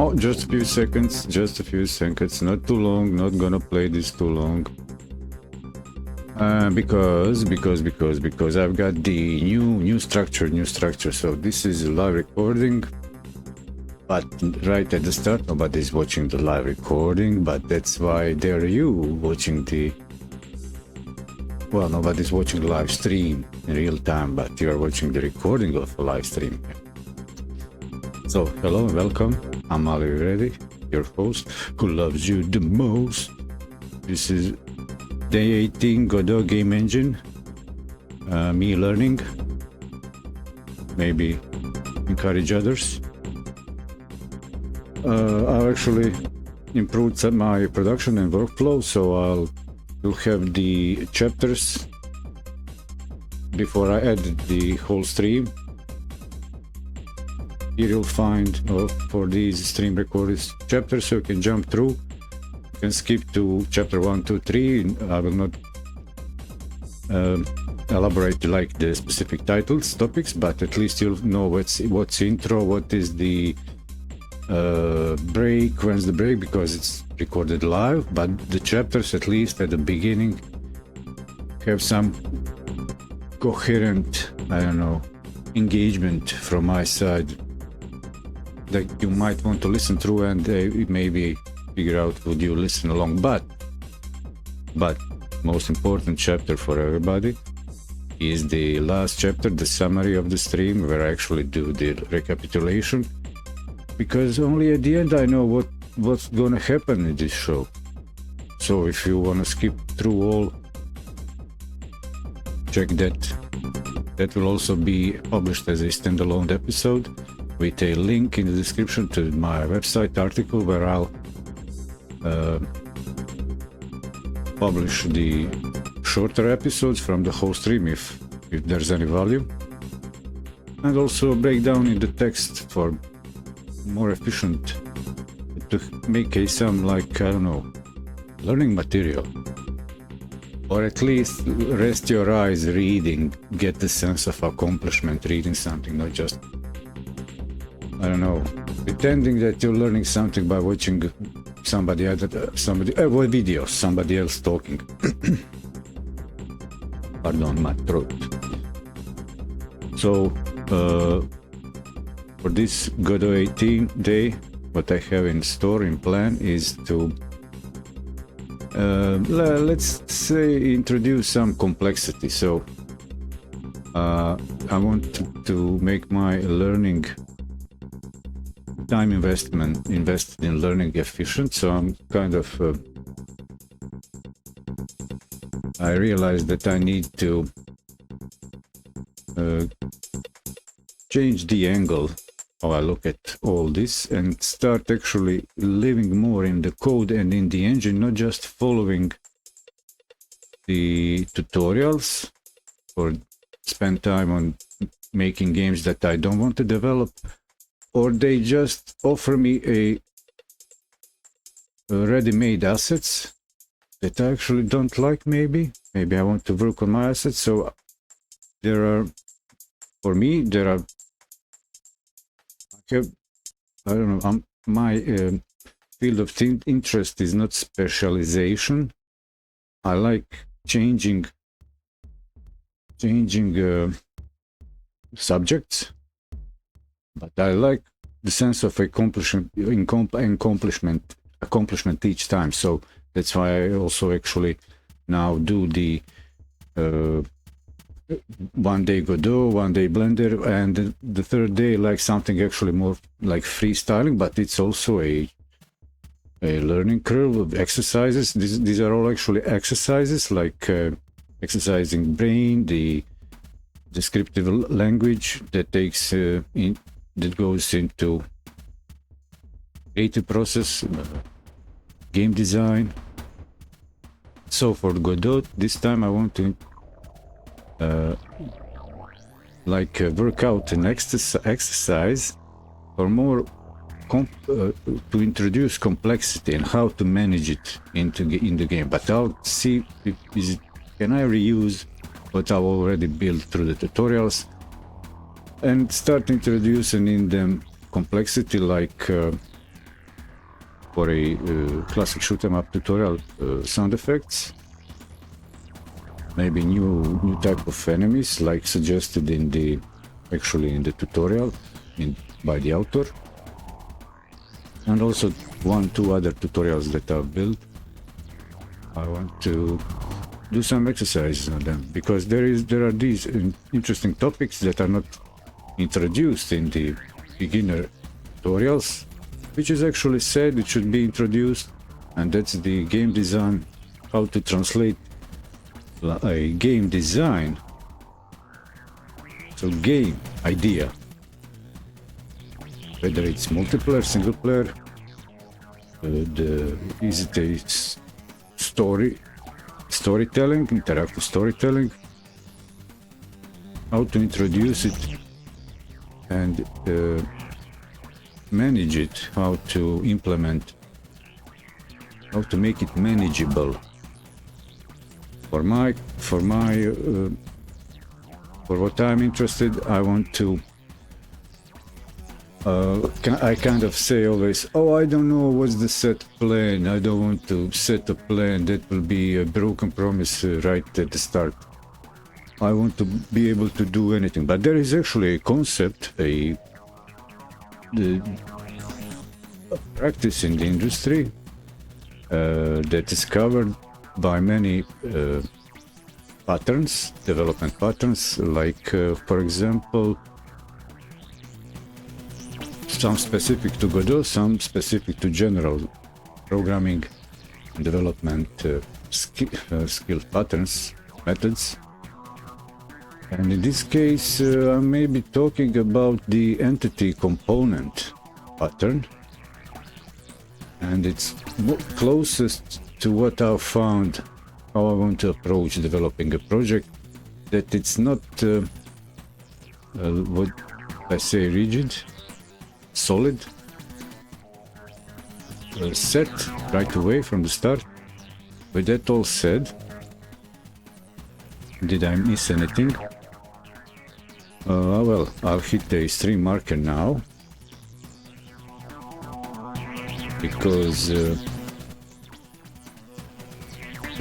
Oh, just a few seconds, not too long, not gonna play this too long. Because I've got the new structure. So this is a live recording, but right at the start nobody's watching the live recording, but that's why there you watching the, well, nobody's watching the live stream in real time, but you are watching the recording of a live stream. So hello and welcome, I'm Mali Vir Eddy, your host who loves you the most. This is Day 18 Godot Game Engine, me learning, maybe encourage others. I've actually improved my production and workflow, so will have the chapters before I edit the whole stream. Here you'll find for these stream recorded chapters, so you can jump through. You can skip to chapter 1, 2, 3. I will not elaborate like the specific titles, topics, but at least you'll know what's intro, what is the break, when's the break, because it's recorded live. But the chapters, at least at the beginning, have some coherent, I don't know, engagement from my side that you might want to listen through and maybe figure out would you listen along. But most important chapter for everybody is the last chapter, the summary of the stream, where I actually do the recapitulation, because only at the end I know what's gonna happen in this show. So if you wanna skip through all, check that. That will also be published as a standalone episode with a link in the description to my website article, where I'll publish the shorter episodes from the whole stream if there's any value, and also break down in the text for more efficient, to make some, like, I don't know, learning material, or at least rest your eyes reading, get the sense of accomplishment reading something, not just, I don't know, pretending that you're learning something by watching somebody else talking. Pardon my throat. So for this Godot 18 day, what I have in store, in plan, is to let's say introduce some complexity. So I want to make my learning time invested in learning efficient. So I'm kind of I realized that I need to change the angle how I look at all this and start actually living more in the code and in the engine, not just following the tutorials or spend time on making games that I don't want to develop, or they just offer me a ready-made assets that I actually don't like. Maybe I want to work on my assets. So for me, I don't know, my field of interest is not specialization. I like changing subjects, but I like the sense of accomplishment each time. So that's why I also actually now do the one day Godot, one day Blender, and the third day like something actually more like freestyling, but it's also a learning curve of exercises. These are all actually exercises, like exercising brain, the descriptive language that takes that goes into creative process, game design. So for Godot, this time I want to work out an exercise for more to introduce complexity and how to manage it in the game. But I'll see can I reuse what I've already built through the tutorials and start introducing in them complexity, like for a classic shoot 'em up tutorial, sound effects. Maybe new type of enemies like suggested in the tutorial by the author. And also 1-2 other tutorials that I've built. I want to do some exercises on them because there are these interesting topics that are not introduced in the beginner tutorials, which is actually said it should be introduced, and that's the game design, how to translate a game design, so game idea, whether it's multiplayer, single player, is it a storytelling, interactive storytelling, how to introduce it and manage it, how to implement, how to make it manageable. For what I'm interested, I want to I kind of say always, oh, I don't know what's the set plan. I don't want to set a plan that will be a broken promise right at the start. I want to be able to do anything. But there is actually a concept, a practice in the industry that is covered by many patterns, development patterns, like, for example, some specific to Godot, some specific to general programming and development skill patterns, methods. And in this case, I may be talking about the entity component pattern. And it's closest to what I've found, how I want to approach developing a project, that it's not what I say rigid, solid, set right away from the start. With that all said, did I miss anything? Well, I'll hit the stream marker now, because I'll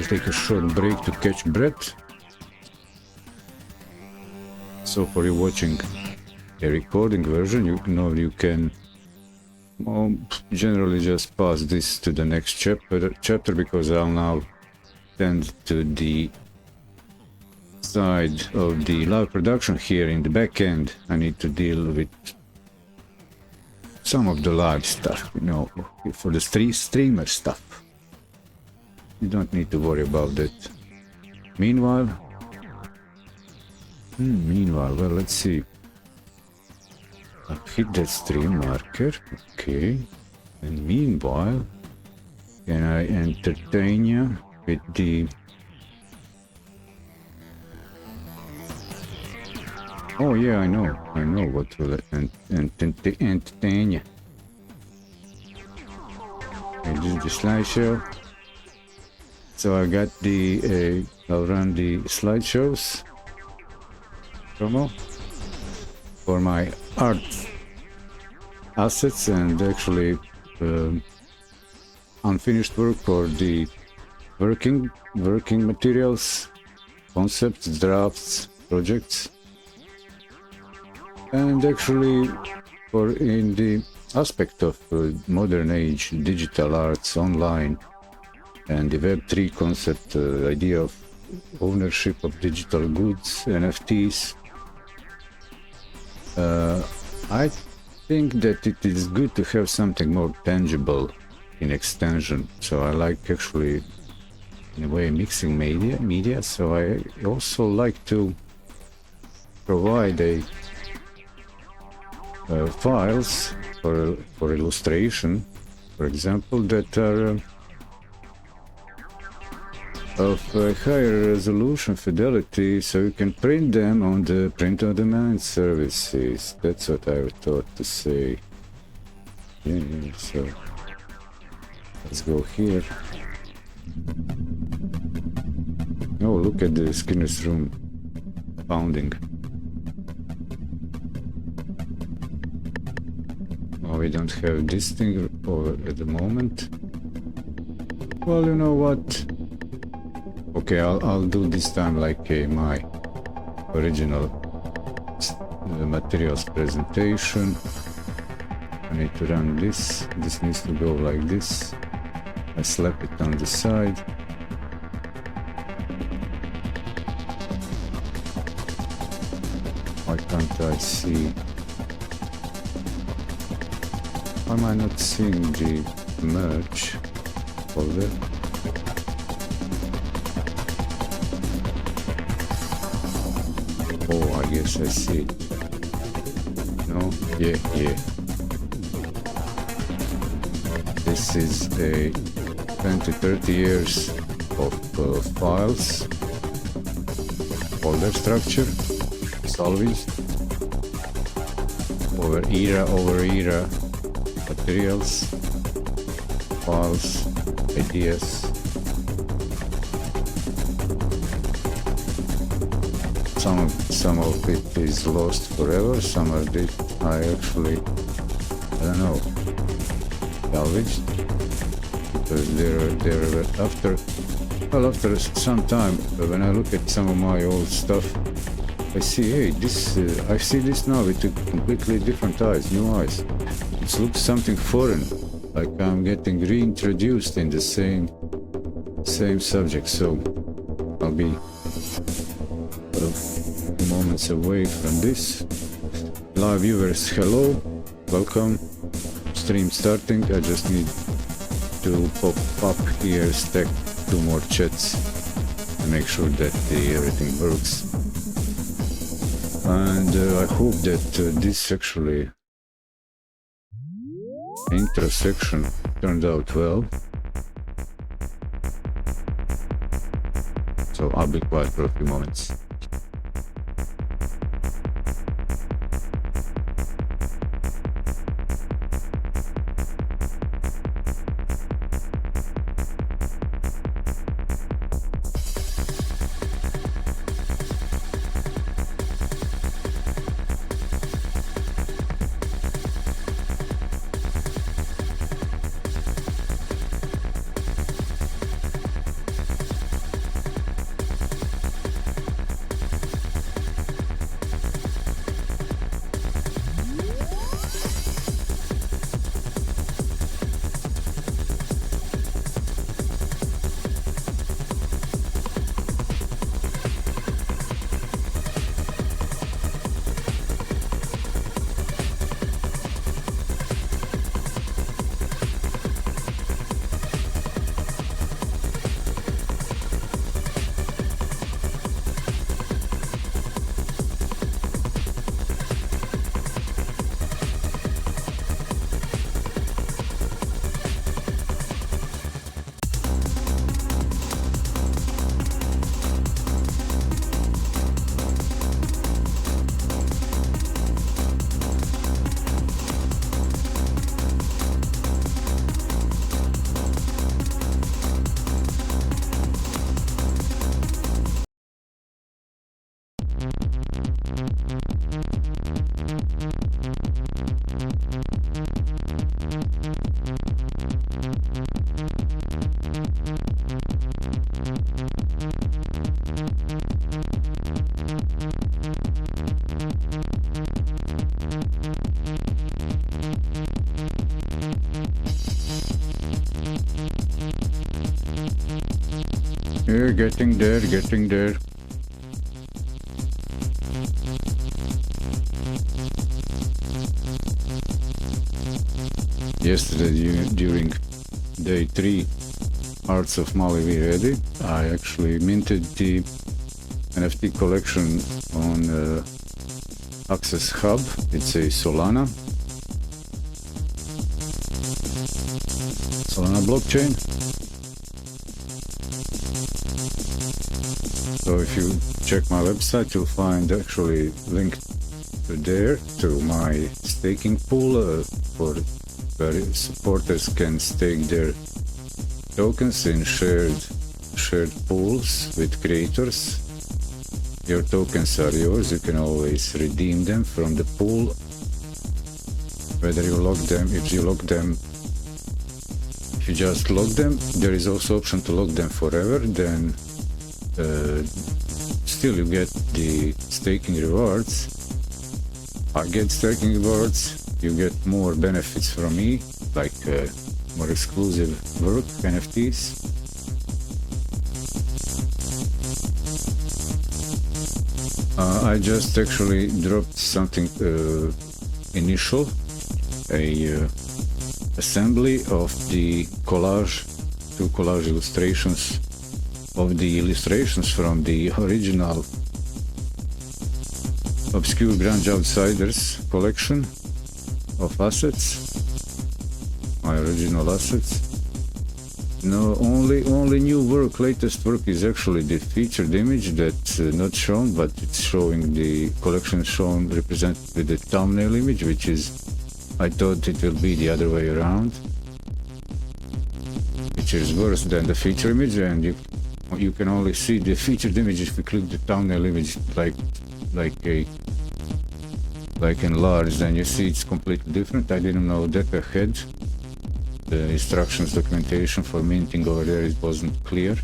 take a short break to catch breath. So for you watching a recording version, you know you can generally just pass this to the next chapter, because I'll now tend to the side of the live production here in the back end. I need to deal with some of the live stuff, you know, for the streamer stuff. You don't need to worry about that. Meanwhile, well, let's see. I'll hit that stream marker, okay. And meanwhile, can I entertain you with the... Oh yeah, I know what will entertain you. I do the slideshow. So I got the, I'll run the slideshows promo for my art assets, and actually unfinished work for the working materials, concepts, drafts, projects. And actually, for in the aspect of modern age digital arts, online, and the Web3 concept, idea of ownership of digital goods, NFTs, I think that it is good to have something more tangible in extension. So I like actually, in a way, mixing media. So I also like to provide files for illustration, for example, that are of higher resolution fidelity, so you can print them on the print-on-demand services. That's what I thought to say. Yeah, so let's go here. Oh, look at the Skinner's room pounding. Oh, we don't have this thing over at the moment. Well, you know what? Okay, I'll do this time like my original materials presentation. I need to run this. This needs to go like this. I slap it on the side. Why can't I see? Why am I not seeing the merge folder? Oh, I guess I see it. No? Yeah. This is a 20-30 years of files, folder structure, salvaged, over era, materials, files, ideas. Some of it is lost forever, some of it I actually, I don't know, salvaged, because they're after some time, when I look at some of my old stuff, I see, hey, this, I see this now with completely different eyes, new eyes. It looks something foreign, like I'm getting reintroduced in the same subject. So I'll be a few moments away from this. Live viewers, hello, welcome. Stream starting. I just need to pop up here, stack 2 more chats to make sure that everything works. And I hope that this actually intro section turned out well. So I'll be quiet for a few moments. Yeah, getting there. Yesterday, during day 3 Arts of Mali Vir Eddy, I actually minted the NFT collection on Access Hub. It's a Solana blockchain. So if you check my website, you'll find actually linked to there to my staking pool for where supporters can stake their tokens in shared pools with creators. Your tokens are yours. You can always redeem them from the pool. Whether you lock them, if you lock them you just lock them, there is also option to lock them forever, then still you get the staking rewards. I get staking rewards, you get more benefits from me, like more exclusive work, NFTs. I just actually dropped something initial, a assembly of the collage, two collage illustrations of the illustrations from the original Obscure Grunge Outsiders collection of assets, my original assets. No, only new work, latest work is actually the featured image that's not shown, but it's showing the collection shown represented with the thumbnail image, which is, I thought it will be the other way around, which is worse than the feature image, and you can only see the featured image if you click the thumbnail image like enlarged, then you see it's completely different. I didn't know that ahead. The instructions documentation for minting over there, it wasn't clear.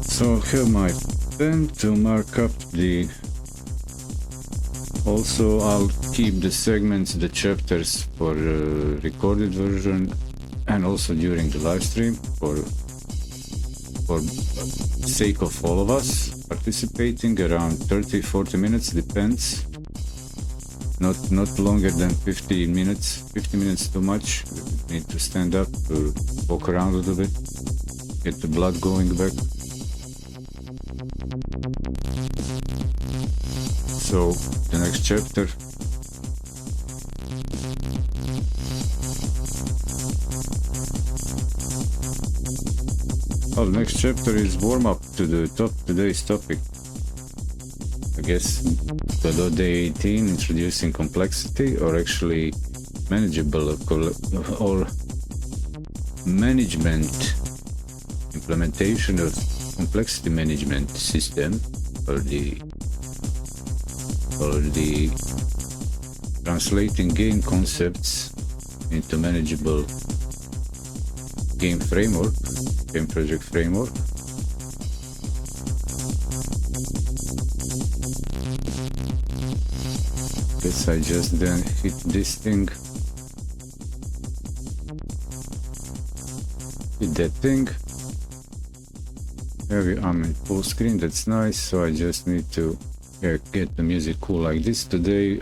So I have my pen to mark up the... Also, I'll keep the segments, the chapters for recorded version, and also during the live stream for sake of all of us participating, around 30-40 minutes, depends. Not longer than 15 minutes. 50 minutes too much. We need to stand up, walk around a little bit, get the blood going back. So the next chapter. Oh, the next chapter is warm up to the today's topic. I guess Godot Day 18, introducing complexity, or actually manageable or management, implementation of complexity management system, or the translating game concepts into manageable game framework, game project framework. Guess I just then hit this thing, hit that thing. I'm in full screen, that's nice, so I just need to get the music cool like this. Today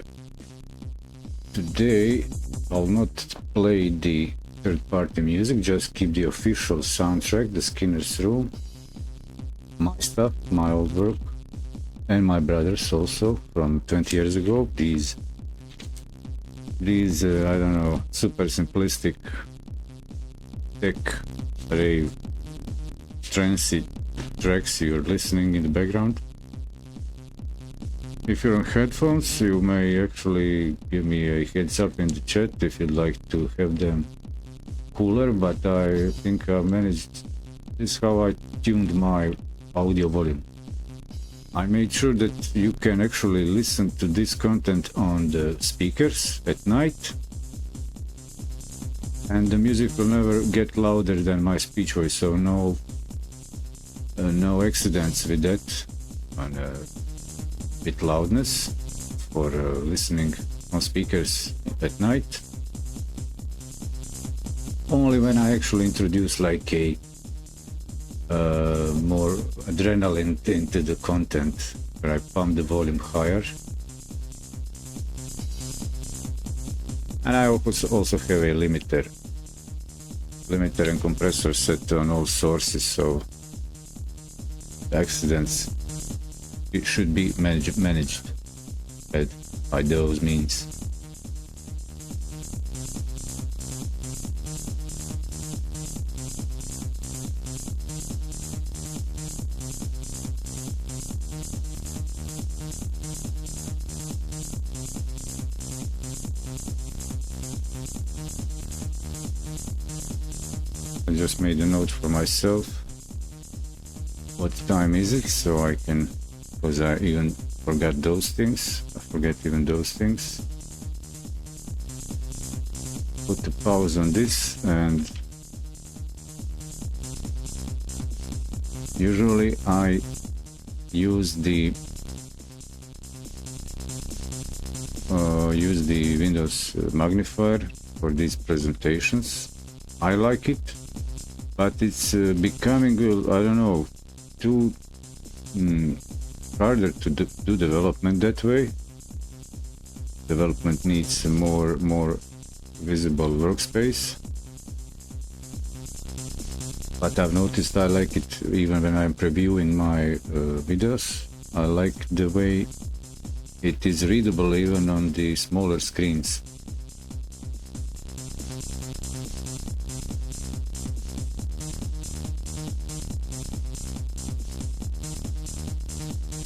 I'll not play the third-party music, just keep the official soundtrack, the Skinner's Room, my stuff, my old work, and my brother's also from 20 years ago. These I don't know, super simplistic tech rave transit tracks you're listening in the background. If you're on headphones, you may actually give me a heads up in the chat if you'd like to have them cooler, but I think I managed. This is how I tuned my audio volume. I made sure that you can actually listen to this content on the speakers at night, and the music will never get louder than my speech voice, so no accidents with that on with loudness for listening on speakers at night. Only when I actually introduce like a more adrenaline into the content, where I pump the volume higher. And I also have a limiter and compressor set on all sources, so the accidents, it should be managed by those means. I just made a note for myself. What time is it? So I can, because I even forgot those things. I forget even those things. Put a pause on this, and usually I use the Windows magnifier for these presentations. I like it, but it's becoming, I don't know, too harder to do development that way. Development needs a more visible workspace. But I've noticed I like it even when I'm previewing my videos. I like the way it is readable even on the smaller screens.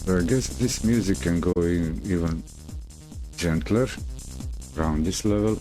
So I guess this music can go even gentler around this level.